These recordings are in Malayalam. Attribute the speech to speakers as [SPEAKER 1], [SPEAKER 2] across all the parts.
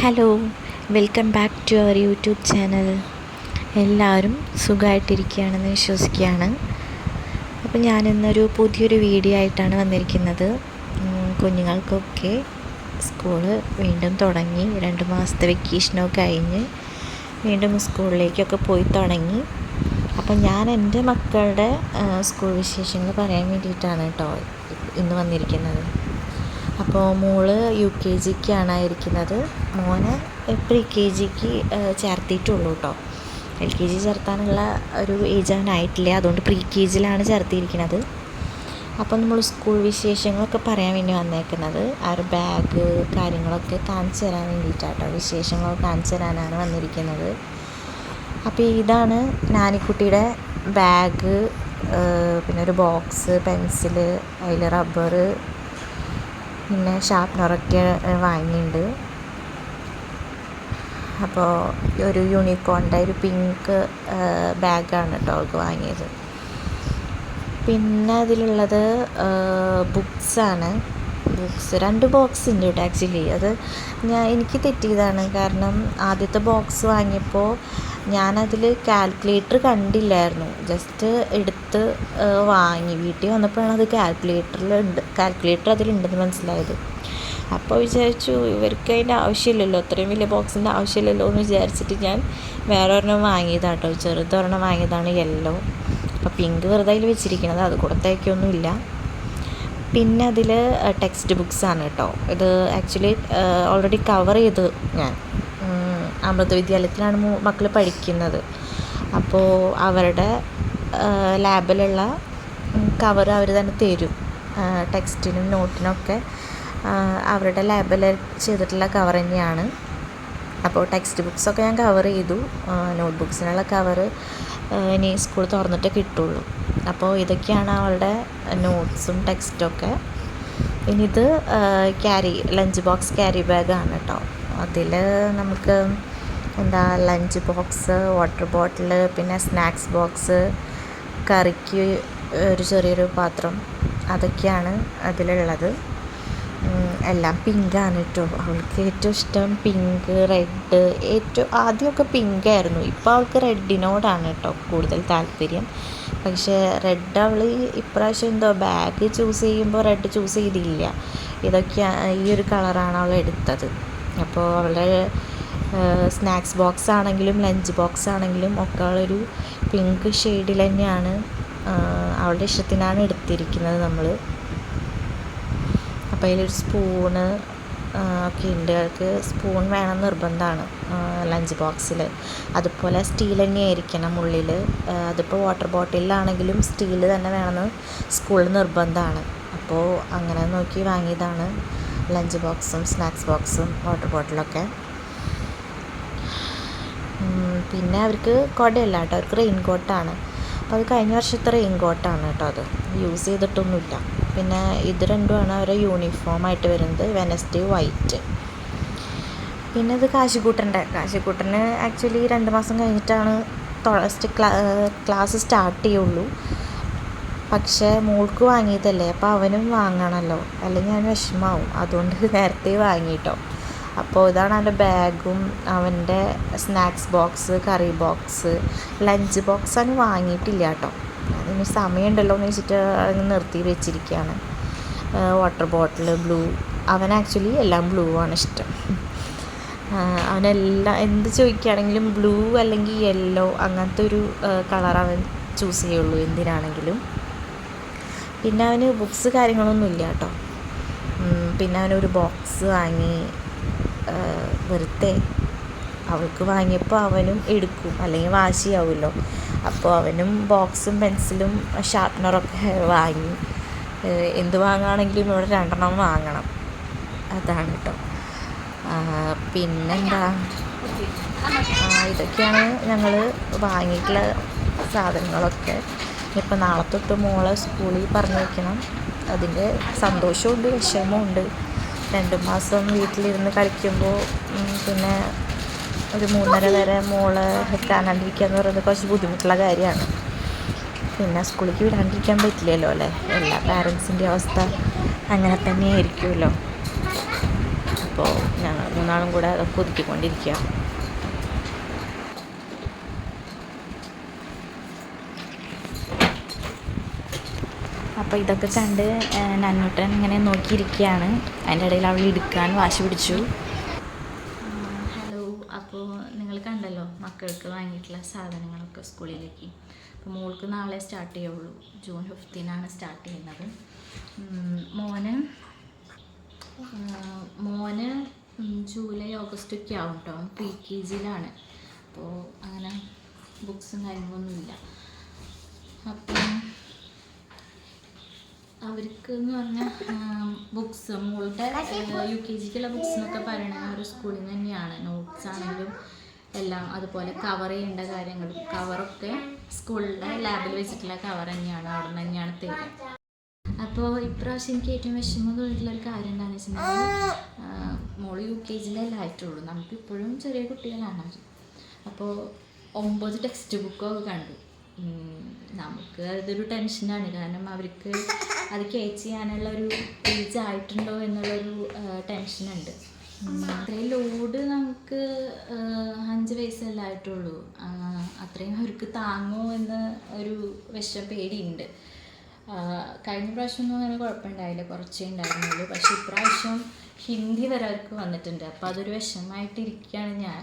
[SPEAKER 1] Hello, welcome back to our YouTube channel. എല്ലാവരും സുഖമായിട്ടിരിക്കുകയാണെന്ന് വിശ്വസിക്കുകയാണ്. അപ്പോൾ ഞാനിന്നൊരു പുതിയൊരു വീഡിയോ ആയിട്ടാണ് വന്നിരിക്കുന്നത്. കുഞ്ഞുങ്ങൾക്കൊക്കെ സ്കൂള് വീണ്ടും തുടങ്ങി, 2 മാസത്തെ വെക്കേഷനൊക്കെ കഴിഞ്ഞ് വീണ്ടും സ്കൂളിലേക്കൊക്കെ പോയി തുടങ്ങി. അപ്പോൾ ഞാൻ എൻ്റെ മക്കളുടെ സ്കൂൾ വിശേഷങ്ങൾ പറയാൻ വേണ്ടിയിട്ടാണ് കേട്ടോ ഇന്ന് വന്നിരിക്കുന്നത്. അപ്പോൾ മോള് UKGക്കാണ് ഇരിക്കുന്നത്. മോനെ pre-KGക്ക് ചേർത്തിയിട്ടുള്ളൂ കേട്ടോ. LKG ചേർത്താനുള്ള ഒരു ഏജ് അവനായിട്ടില്ല, അതുകൊണ്ട് pre-KGയിലാണ് ചേർത്തിയിരിക്കുന്നത്. അപ്പോൾ നമ്മൾ സ്കൂൾ വിശേഷങ്ങളൊക്കെ പറയാൻ വേണ്ടി വന്നേക്കുന്നത്, ആ ഒരു ബാഗ് കാര്യങ്ങളൊക്കെ കാണിച്ചു തരാൻ വേണ്ടിയിട്ടാട്ടോ, വിശേഷങ്ങളൊക്കെ കാണിച്ചു തരാനാണ് വന്നിരിക്കുന്നത്. അപ്പോൾ ഇതാണ് നാനിക്കുട്ടിയുടെ ബാഗ്, പിന്നെ ഒരു ബോക്സ്, പെൻസില്, അതിൽ റബ്ബർ, പിന്നെ ഷാർപ്നറൊക്കെ വാങ്ങിയിട്ടുണ്ട്. അപ്പോൾ ഒരു യൂണിക്കോണിൻ്റെ ഒരു പിങ്ക് ബാഗാണ് കേട്ടോ അവൾക്ക് വാങ്ങിയത്. പിന്നെ അതിലുള്ളത് ബുക്സാണ്. ബുക്സ് 2 ബോക്സ് ഉണ്ട് കേട്ടോ. ആക്ച്വലി അത് എനിക്ക് തെറ്റിയതാണ്. കാരണം ആദ്യത്തെ ബോക്സ് വാങ്ങിയപ്പോൾ ഞാനതിൽ കാൽക്കുലേറ്റർ കണ്ടില്ലായിരുന്നു. ജസ്റ്റ് എടുത്ത് വാങ്ങി. വീട്ടിൽ വന്നപ്പോഴാണ് അത് കാൽക്കുലേറ്റർ അതിലുണ്ടെന്ന് മനസ്സിലായത്. അപ്പോൾ വിചാരിച്ചു ഇവർക്ക് അതിൻ്റെ ആവശ്യമില്ലല്ലോ, അത്രയും വലിയ ബോക്സിൻ്റെ ആവശ്യമില്ലല്ലോ എന്ന് വിചാരിച്ചിട്ട് ഞാൻ വേറെ ഒരെണ്ണം വാങ്ങിയതാണ് കേട്ടോ. ചെറുതൊരെണ്ണം വാങ്ങിയതാണ്, യെല്ലോ. അപ്പോൾ പിങ്ക് വെറുതെ അതിൽ വെച്ചിരിക്കുന്നത്, അത് കൊടുത്തേക്കൊന്നുമില്ല. പിന്നെ അതിൽ ടെക്സ്റ്റ് ബുക്സാണ് കേട്ടോ. ഇത് ആക്ച്വലി ഓൾറെഡി കവർ ചെയ്ത് ഞാൻ അമൃത വിദ്യാലയത്തിലാണ് മക്കൾ പഠിക്കുന്നത്. അപ്പോൾ അവരുടെ ലാബിലുള്ള കവർ അവർ തന്നെ തരും. ടെക്സ്റ്റിനും നോട്ടിനൊക്കെ അവരുടെ ലാബിൽ ചെയ്തിട്ടുള്ള കവർ തന്നെയാണ്. അപ്പോൾ ടെക്സ്റ്റ് ബുക്സൊക്കെ ഞാൻ കവർ ചെയ്തു. നോട്ട് ബുക്സിനുള്ള കവർ ഇനി സ്കൂൾ തുറന്നിട്ട് കിട്ടുള്ളൂ. അപ്പോൾ ഇതൊക്കെയാണ് അവളുടെ നോട്ട്സും ടെക്സ്റ്റൊക്കെ. ഇനി ഇത് ലഞ്ച് ബോക്സ് ക്യാരി ബാഗാണ് കേട്ടോ. അതിൽ നമുക്ക് ലഞ്ച് ബോക്സ്, വാട്ടർ ബോട്ടിൽ, പിന്നെ സ്നാക്സ് ബോക്സ്, കറിക്ക് ഒരു ചെറിയൊരു പാത്രം, അതൊക്കെയാണ് അതിലുള്ളത്. എല്ലാം പിങ്കാണ് കേട്ടോ. അവൾക്ക് ഏറ്റവും ഇഷ്ടം പിങ്ക്, റെഡ്. ആദ്യമൊക്കെ പിങ്കായിരുന്നു, ഇപ്പോൾ അവൾക്ക് റെഡിനോടാണ് കേട്ടോ കൂടുതൽ താല്പര്യം. പക്ഷേ റെഡ് അവൾ ഇപ്രാവശ്യം എന്തോ ബാഗ് ചൂസ് ചെയ്യുമ്പോൾ റെഡ് ചൂസ് ചെയ്തില്ല. ഈ ഒരു കളറാണ് അവൾ എടുത്തത്. അപ്പോൾ അവളുടെ സ്നാക്സ് ബോക്സ് ആണെങ്കിലും ലഞ്ച് ബോക്സ് ആണെങ്കിലും ഒക്കെ അവളൊരു പിങ്ക് ഷെയ്ഡിൽ തന്നെയാണ് അവളുടെ ഇഷ്ടത്തിനാണ് എടുത്തിരിക്കുന്നത് നമ്മൾ. അപ്പോൾ അതിലൊരു സ്പൂണ് ഒക്കെ ഉണ്ട്. അവൾക്ക് സ്പൂൺ വേണം നിർബന്ധമാണ് ലഞ്ച് ബോക്സിൽ. അതുപോലെ സ്റ്റീൽ തന്നെയായിരിക്കണം ഉള്ളിൽ. അതിപ്പോൾ വാട്ടർ ബോട്ടിലാണെങ്കിലും സ്റ്റീൽ തന്നെ വേണമെന്ന് സ്കൂളിൽ നിർബന്ധമാണ്. അപ്പോൾ അങ്ങനെ നോക്കി വാങ്ങിയതാണ് ലഞ്ച് ബോക്സും സ്നാക്സ് ബോക്സും വാട്ടർ ബോട്ടിലൊക്കെ. പിന്നെ അവർക്ക് കുടയല്ല കേട്ടോ, അവർക്ക് റെയിൻ കോട്ടാണ്. അപ്പോൾ അത് കഴിഞ്ഞ വർഷത്തെ റെയിൻ കോട്ടാണ് കേട്ടോ. അത് യൂസ് ചെയ്തിട്ടൊന്നുമില്ല. പിന്നെ ഇത് രണ്ടുമാണ് അവരുടെ യൂണിഫോമായിട്ട് വരുന്നത്, വെനസ്ഡേ വൈറ്റ്. പിന്നെ ഇത് കാശിക്കൂട്ടന് ആക്ച്വലി 2 മാസം കഴിഞ്ഞിട്ടാണ് ക്ലാസ് സ്റ്റാർട്ട് ചെയ്യുള്ളൂ. പക്ഷേ മോൾക്ക് വാങ്ങിയതല്ലേ, അപ്പോൾ അവനും വാങ്ങണമല്ലോ, അല്ലെങ്കിൽ അവന് വിഷമാവും. അതുകൊണ്ട് നേരത്തെ വാങ്ങിയിട്ടോ. അപ്പോൾ ഇതാണ് അവൻ്റെ ബാഗും അവൻ്റെ സ്നാക്സ് ബോക്സ്, കറി ബോക്സ്. ലഞ്ച് ബോക്സ് അവന് വാങ്ങിയിട്ടില്ല കേട്ടോ. അതിന് സമയമുണ്ടല്ലോ എന്ന് വെച്ചിട്ട് അതിന് നിർത്തി വെച്ചിരിക്കുകയാണ്. Water bottle blue. അവൻ ആക്ച്വലി എല്ലാം ബ്ലൂ ആണ് ഇഷ്ടം. അവനെല്ലാം എന്ത് ചോദിക്കുകയാണെങ്കിലും ബ്ലൂ അല്ലെങ്കിൽ യെല്ലോ അങ്ങനത്തെ ഒരു കളർ അവൻ ചൂസ് ചെയ്യുള്ളൂ എന്തിനാണെങ്കിലും. പിന്നെ അവന് ബുക്സ് കാര്യങ്ങളൊന്നും ഇല്ല കേട്ടോ. പിന്നെ അവനൊരു ബോക്സ് വാങ്ങി. വെറുതെ അവൾക്ക് വാങ്ങിയപ്പോൾ അവനും എടുക്കും, അല്ലെങ്കിൽ വാശിയാവുമല്ലോ. അപ്പോൾ അവനും ബോക്സും പെൻസിലും ഷാർപ്നറൊക്കെ വാങ്ങി. എന്ത് വാങ്ങുകയാണെങ്കിലും ഇവിടെ 2 വാങ്ങണം, അതാണ് കേട്ടോ. പിന്നെന്താ, ഇതൊക്കെയാണ് ഞങ്ങൾ വാങ്ങിയിട്ടുള്ള സാധനങ്ങളൊക്കെ. ഇപ്പോൾ നാളെ തൊട്ട് മോളെ സ്കൂളിൽ പറഞ്ഞേക്കണം. അതിൻ്റെ സന്തോഷമുണ്ട്, വിഷമമുണ്ട്. 2 മാസം വീട്ടിലിരുന്ന് കളിക്കുമ്പോൾ പിന്നെ ഒരു 3:30 വരെ മോളെ കാണാണ്ടിരിക്കുക എന്ന് പറയുന്നത് കുറച്ച് ബുദ്ധിമുട്ടുള്ള കാര്യമാണ്. പിന്നെ സ്കൂളിലേക്ക് വിടാണ്ടിരിക്കാൻ പറ്റില്ലല്ലോ അല്ലേ. എല്ലാ പാരൻസിൻ്റെ അവസ്ഥ അങ്ങനെ തന്നെ ആയിരിക്കുമല്ലോ. അപ്പോൾ ഞങ്ങൾ മൂന്നാളും കൂടെ അതൊക്കെ ഒതുക്കിക്കൊണ്ടിരിക്കുക. അപ്പോൾ ഇതൊക്കെ കണ്ട് നന്നൂട്ടൻ ഇങ്ങനെ നോക്കിയിരിക്കുകയാണ്. അതിൻ്റെ ഇടയിൽ അവൾ എടുക്കാൻ വാശി പിടിച്ചു. ഹലോ, അപ്പോൾ നിങ്ങൾ കണ്ടല്ലോ മക്കൾക്ക് വാങ്ങിയിട്ടുള്ള സാധനങ്ങളൊക്കെ സ്കൂളിലേക്ക്. അപ്പോൾ മോൾക്ക് നാളെ സ്റ്റാർട്ട് ചെയ്യുള്ളൂ. ജൂൺ 15 സ്റ്റാർട്ട് ചെയ്യുന്നത്. മോന് ജൂലൈ ഓഗസ്റ്റ് ഒക്കെ ആവും കേട്ടോ. PKG-യിലാണ്. അപ്പോൾ അങ്ങനെ ബുക്സും കാര്യങ്ങളൊന്നുമില്ല. അപ്പം അവർക്ക് എന്ന് പറഞ്ഞാൽ ബുക്സ് മോളുടെ UKG-ക്കുള്ള ബുക്സ് എന്നൊക്കെ പറയണത് ഒരു സ്കൂളിൽ നിന്ന് തന്നെയാണ്. നോട്ട്സ് ആണെങ്കിലും എല്ലാം അതുപോലെ കവർ ചെയ്യേണ്ട കാര്യങ്ങളും കവറൊക്കെ സ്കൂളിലെ ലാബിൽ വെച്ചിട്ടുള്ള കവർ തന്നെയാണ്, അവിടെ നിന്ന് തന്നെയാണ് തരിക. അപ്പോൾ ഇപ്രാവശ്യം എനിക്ക് ഏറ്റവും വിഷമം തോന്നിയിട്ടുള്ളൊരു കാര്യം എന്താണെന്ന് വെച്ചിട്ടുണ്ടെങ്കിൽ മോള് UKG-യിലല്ലേ ആയിട്ടുള്ളൂ. നമുക്കിപ്പോഴും ചെറിയ കുട്ടികളാണ് അവർ. അപ്പോൾ 9 ടെക്സ്റ്റ് ബുക്കൊക്കെ കണ്ടു. നമുക്ക് അതൊരു ടെൻഷനാണ്. കാരണം അവർക്ക് അത് ക്യാച്ച് ചെയ്യാനുള്ള ഒരു ഏജ് ആയിട്ടുണ്ടോ എന്നുള്ളൊരു ടെൻഷനുണ്ട്. അത്രയും ലോഡ് നമുക്ക് 5 വയസ്സല്ലേ ആയിട്ടുള്ളൂ. അത്രയും അവർക്ക് താങ്ങുമോ എന്ന് ഒരു പേടിയുണ്ട്. കഴിഞ്ഞ പ്രാവശ്യമൊന്നും അങ്ങനെ കുഴപ്പമുണ്ടായില്ല, കുറച്ചേ ഉണ്ടായിരുന്നുള്ളൂ. പക്ഷേ ഇപ്രാവശ്യം ഹിന്ദി വരെ അവർക്ക് വന്നിട്ടുണ്ട്. അപ്പോൾ അതൊരു വിഷമമായിട്ടിരിക്കുകയാണ് ഞാൻ.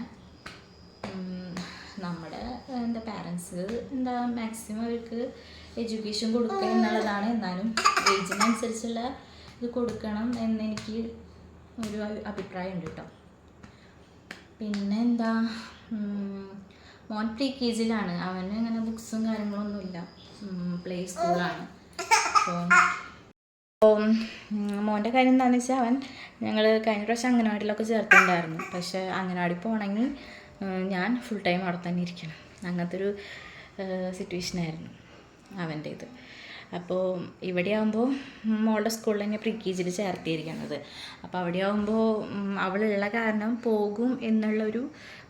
[SPEAKER 1] നമ്മുടെ പാരൻസ് മാക്സിമം അവർക്ക് എഡ്യൂക്കേഷൻ കൊടുക്കുക എന്നുള്ളതാണ്. എന്നാലും ഏജിനനുസരിച്ചുള്ള ഇത് കൊടുക്കണം എന്നെനിക്ക് ഒരു അഭിപ്രായം ഉണ്ട് കേട്ടോ. പിന്നെ മോൻ PKG-യിലാണ്. അവന് അങ്ങനെ ബുക്സും കാര്യങ്ങളൊന്നുമില്ല. പ്ലേ സ്കൂളാണ്. അപ്പോൾ മോൻ്റെ കാര്യം എന്താണെന്ന് വെച്ചാൽ ഞങ്ങൾ കഴിഞ്ഞ പ്രാവശ്യം അംഗനവാടിയിലൊക്കെ ചേർത്തിട്ടുണ്ടായിരുന്നു. പക്ഷേ അംഗനവാടി പോകണമെങ്കിൽ ഞാൻ ഫുൾ ടൈം അവിടെ തന്നെ ഇരിക്കണം. അങ്ങനത്തെ ഒരു സിറ്റുവേഷനായിരുന്നു അവൻ്റേത്. അപ്പോൾ ഇവിടെ ആകുമ്പോൾ മോളുടെ സ്കൂളിൽ തന്നെ PKG-യിൽ ചേർത്തിയിരിക്കുന്നത്. അപ്പോൾ അവിടെ ആകുമ്പോൾ അവളുള്ള കാരണം പോകും എന്നുള്ളൊരു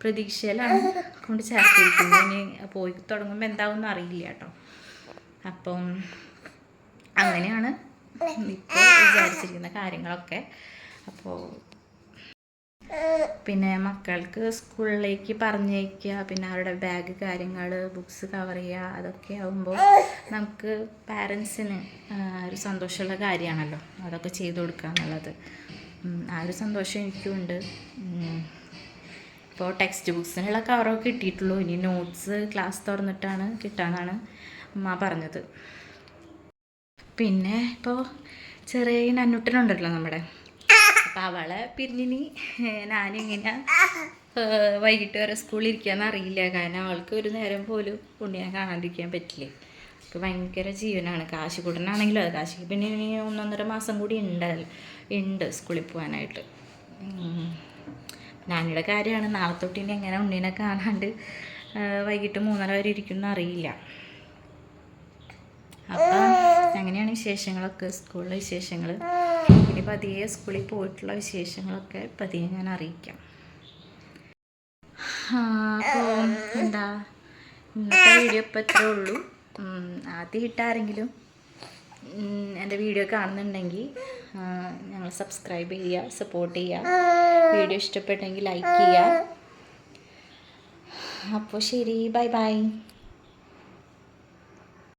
[SPEAKER 1] പ്രതീക്ഷയിലാണ് കൊണ്ട് ചേർത്തിരിക്കുന്നത്. ഇനി പോയി തുടങ്ങുമ്പോൾ എന്താവുമെന്ന് അറിയില്ല കേട്ടോ. അപ്പം അങ്ങനെയാണ് ഇപ്പോൾ വിചാരിച്ചിരിക്കുന്ന കാര്യങ്ങളൊക്കെ. അപ്പോൾ പിന്നെ മക്കൾക്ക് സ്കൂളിലേക്ക് പറഞ്ഞയക്കുക, പിന്നെ അവരുടെ ബാഗ് കാര്യങ്ങൾ ബുക്സ് കവർ ചെയ്യുക, അതൊക്കെ ആകുമ്പോൾ നമുക്ക് പാരൻസിന് ഒരു സന്തോഷമുള്ള കാര്യമാണല്ലോ അതൊക്കെ ചെയ്തു കൊടുക്കുക എന്നുള്ളത്. ആ ഒരു സന്തോഷം എനിക്കുണ്ട്. ഇപ്പോൾ ടെക്സ്റ്റ് ബുക്സിനുള്ള കവറൊക്കെ കിട്ടിയിട്ടുള്ളൂ. ഇനി നോട്ട്സ് ക്ലാസ് തുറന്നിട്ടാണ് കിട്ടാമെന്നാണ് അമ്മ പറഞ്ഞത്. പിന്നെ ഇപ്പോൾ ചെറിയ നന്നൂട്ടനുണ്ടല്ലോ നമ്മുടെ, അപ്പോൾ അവളെ പിരിഞ്ഞിനി ഞാനിങ്ങനെ വൈകിട്ട് വരെ സ്കൂളിൽ ഇരിക്കാമെന്ന് അറിയില്ല. കാരണം അവൾക്ക് ഒരു നേരം പോലും ഉണ്ണിയെ കാണാണ്ടിരിക്കാൻ പറ്റില്ലേ. അപ്പോൾ ഭയങ്കര ജീവനാണ്. കാശിക്കൂട്ടനാണെങ്കിലും അത് കാശിക്ക് പിന്നെ ഇനി 1-1.5 മാസം കൂടി ഉണ്ട് സ്കൂളിൽ പോകാനായിട്ട്. നാനിയുടെ കാര്യമാണ്. നാളെ തൊട്ട് ഇനി എങ്ങനെ ഉണ്ണീനെ കാണാണ്ട് വൈകിട്ട് 3:30 വരെ ഇരിക്കുമെന്ന് അറിയില്ല. അപ്പം അങ്ങനെയാണ് വിശേഷങ്ങളൊക്കെ, സ്കൂളിലെ വിശേഷങ്ങൾ. ഇനി പതിയെ സ്കൂളിൽ പോയിട്ടുള്ള വിശേഷങ്ങളൊക്കെ പതിയെ ഞാൻ അറിയിക്കാം. അപ്പോൾ ഇന്നത്തെ വീഡിയോ ഇപ്പം ഇത്രേ ഉള്ളൂ. ആദ്യമായിട്ട് ആരെങ്കിലും എൻ്റെ വീഡിയോ കാണുന്നുണ്ടെങ്കിൽ ഞങ്ങൾ സബ്സ്ക്രൈബ് ചെയ്യുക, സപ്പോർട്ട് ചെയ്യുക. വീഡിയോ ഇഷ്ടപ്പെട്ടെങ്കിൽ ലൈക്ക് ചെയ്യുക. അപ്പോൾ ശരി, ബൈ ബൈ.